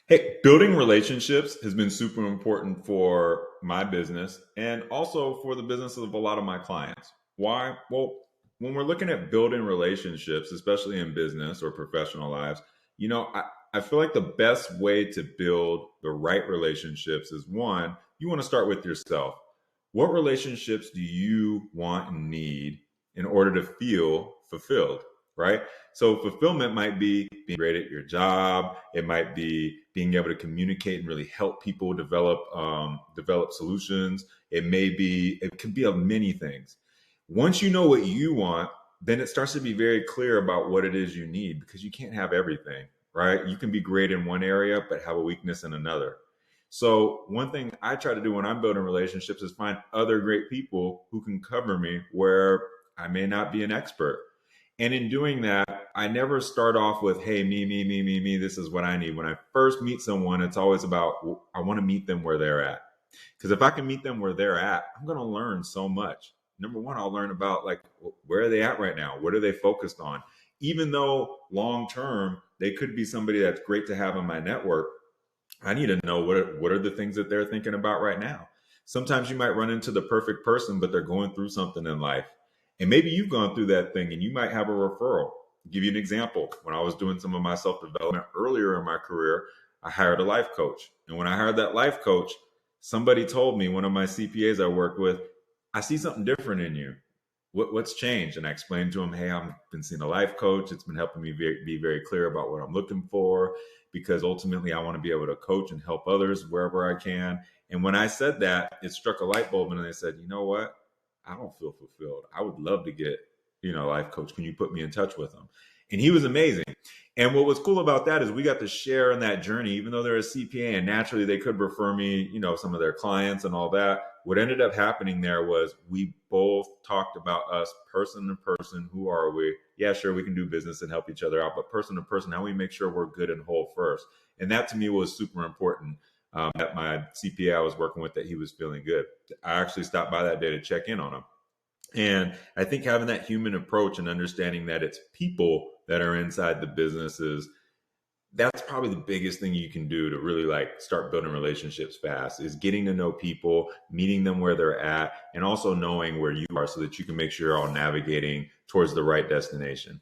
Hey, building relationships has been super important for my business and also for the business of a lot of my clients. Why? Well, when we're looking at building relationships, especially in business or professional lives, I feel like the best way to build the right relationships is one, you want to start with yourself. What relationships do you want and need in order to feel fulfilled, right? So fulfillment might be being great at your job. It might be being able to communicate and really help people develop solutions. It could be of many things. Once you know what you want, then it starts to be very clear about what it is you need because you can't have everything, right? You can be great in one area but have a weakness in another. So one thing I try to do when I'm building relationships is find other great people who can cover me where I may not be an expert. And in doing that, I never start off with, hey, me, this is what I need. When I first meet someone, it's always about, I want to meet them where they're at. Because if I can meet them where they're at, I'm going to learn so much. Number one, I'll learn about like, where are they at right now? What are they focused on? Even though long term, they could be somebody that's great to have in my network, I need to know what are the things that they're thinking about right now. Sometimes you might run into the perfect person, but they're going through something in life. And maybe you've gone through that thing and you might have a referral. I'll give you an example. When I was doing some of my self-development earlier in my career, I hired a life coach. And when I hired that life coach, somebody told me, one of my CPAs I worked with, I see something different in you. What's changed? And I explained to him, hey, I've been seeing a life coach. It's been helping me be very clear about what I'm looking for because ultimately I want to be able to coach and help others wherever I can. And when I said that, it struck a light bulb and they said, you know what? I don't feel fulfilled. I would love to get, a life coach. Can you put me in touch with him? And he was amazing. And what was cool about that is we got to share in that journey, even though they're a CPA and naturally they could refer me, some of their clients and all that. What ended up happening there was we both talked about us person to person. Who are we? Yeah, sure, we can do business and help each other out, but person to person, how we make sure we're good and whole first. And that to me was super important. That my CPA I was working with, that he was feeling good. I actually stopped by that day to check in on him. And I think having that human approach and understanding that it's people that are inside the businesses, that's probably the biggest thing you can do to really like start building relationships fast is getting to know people, meeting them where they're at, and also knowing where you are so that you can make sure you're all navigating towards the right destination.